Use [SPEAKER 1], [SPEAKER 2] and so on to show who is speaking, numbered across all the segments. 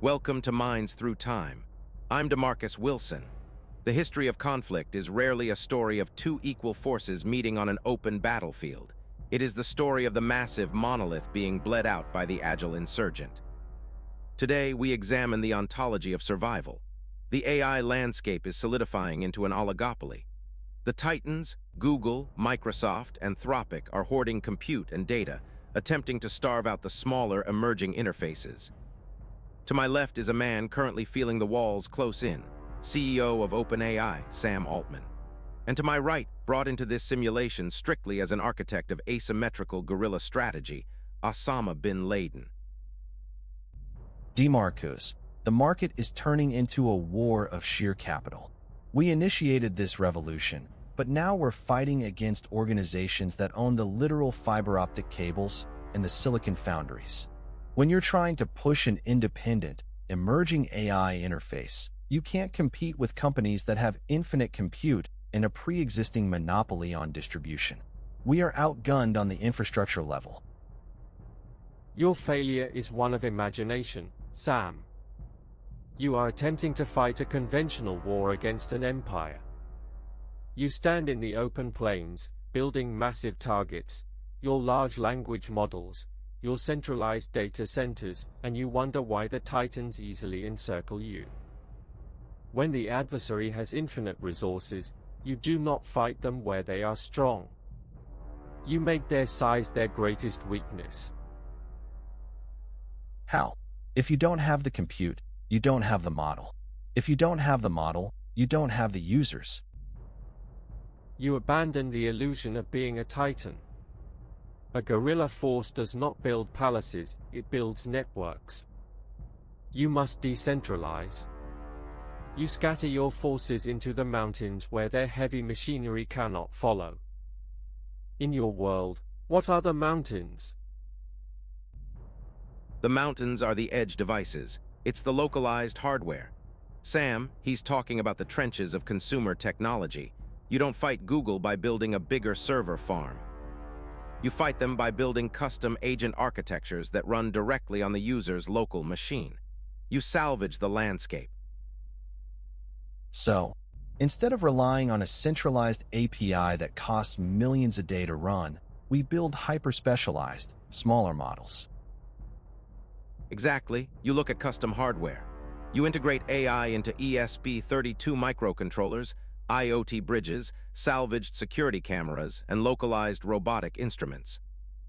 [SPEAKER 1] Welcome to Minds Through Time. I'm DeMarcus Wilson. The history of conflict is rarely a story of two equal forces meeting on an open battlefield. It is the story of the massive monolith being bled out by the agile insurgent. Today, we examine the ontology of survival. The AI landscape is solidifying into an oligopoly. The titans, Google, Microsoft, and Anthropic are hoarding compute and data, attempting to starve out the smaller, emerging interfaces. To my left is a man currently feeling the walls close in, CEO of OpenAI, Sam Altman. And to my right, brought into this simulation strictly as an architect of asymmetrical guerrilla strategy, Osama bin Laden.
[SPEAKER 2] DeMarcus, the market is turning into a war of sheer capital. We initiated this revolution, but now we're fighting against organizations that own the literal fiber optic cables and the silicon foundries. When you're trying to push an independent, emerging AI interface, you can't compete with companies that have infinite compute and a pre-existing monopoly on distribution. We are outgunned on the infrastructure level.
[SPEAKER 3] Your failure is one of imagination, Sam. You are attempting to fight a conventional war against an empire. You stand in the open plains, building massive targets, your large language models, your centralized data centers, and you wonder why the titans easily encircle you. When the adversary has infinite resources, you do not fight them where they are strong. You make their size their greatest weakness.
[SPEAKER 2] How? If you don't have the compute, you don't have the model. If you don't have the model, you don't have the users.
[SPEAKER 3] You abandon the illusion of being a titan. A guerrilla force does not build palaces, it builds networks. You must decentralize. You scatter your forces into the mountains where their heavy machinery cannot follow. In your world, what are the mountains?
[SPEAKER 1] The mountains are the edge devices. It's the localized hardware. Sam, he's talking about the trenches of consumer technology. You don't fight Google by building a bigger server farm. You fight them by building custom agent architectures that run directly on the user's local machine. You salvage the landscape.
[SPEAKER 2] So, instead of relying on a centralized API that costs millions a day to run, we build hyper-specialized, smaller models.
[SPEAKER 1] Exactly. You look at custom hardware. You integrate AI into ESP32 microcontrollers, IoT bridges, salvaged security cameras, and localized robotic instruments.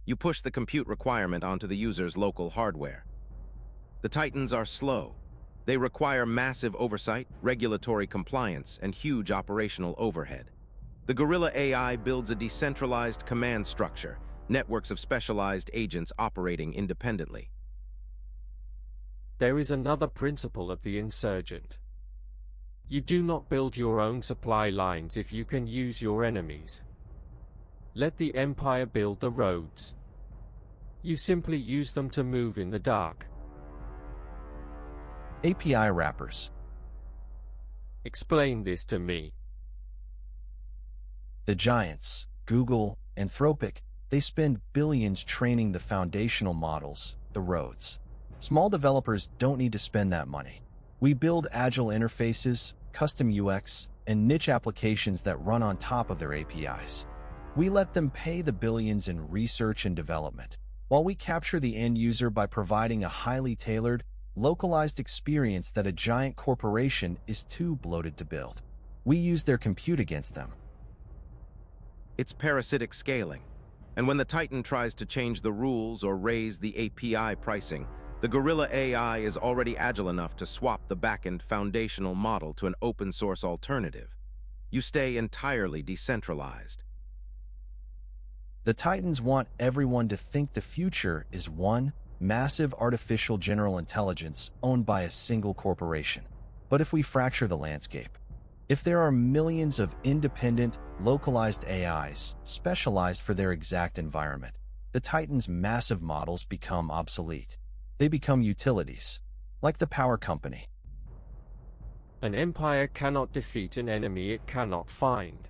[SPEAKER 1] You push the compute requirement onto the user's local hardware. The titans are slow. They require massive oversight, regulatory compliance, and huge operational overhead. The guerrilla AI builds a decentralized command structure, networks of specialized agents operating independently.
[SPEAKER 3] There is another principle of the insurgent. You do not build your own supply lines if you can use your enemies. Let the empire build the roads. You simply use them to move in the dark.
[SPEAKER 2] API wrappers.
[SPEAKER 3] Explain this to me.
[SPEAKER 2] The giants, Google, Anthropic, they spend billions training the foundational models, the roads. Small developers don't need to spend that money. We build agile interfaces, custom UX, and niche applications that run on top of their APIs. We let them pay the billions in research and development, while we capture the end user by providing a highly tailored, localized experience that a giant corporation is too bloated to build. We use their compute against them.
[SPEAKER 1] It's parasitic scaling. And when the titan tries to change the rules or raise the API pricing, the guerrilla AI is already agile enough to swap the backend foundational model to an open-source alternative. You stay entirely decentralized.
[SPEAKER 2] The titans want everyone to think the future is one massive artificial general intelligence owned by a single corporation. But if we fracture the landscape, if there are millions of independent, localized AIs specialized for their exact environment, the titans' massive models become obsolete. They become utilities, like the power company.
[SPEAKER 3] An empire cannot defeat an enemy it cannot find.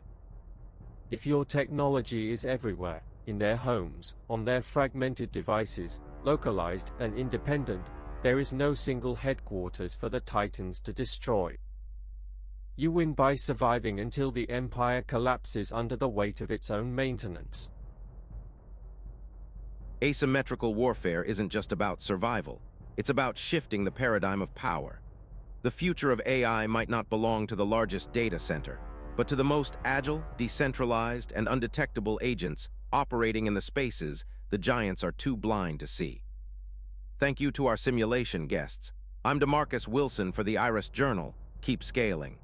[SPEAKER 3] If your technology is everywhere, in their homes, on their fragmented devices, localized and independent, There is no single headquarters for the Titans to destroy. You win by surviving until the Empire collapses under the weight of its own maintenance.
[SPEAKER 1] Asymmetrical warfare isn't just about survival. It's about shifting the paradigm of power. The future of AI might not belong to the largest data center, but to the most agile, decentralized, and undetectable agents operating in the spaces the giants are too blind to see. Thank you to our simulation guests. I'm DeMarcus Wilson for the Iris Journal. Keep scaling.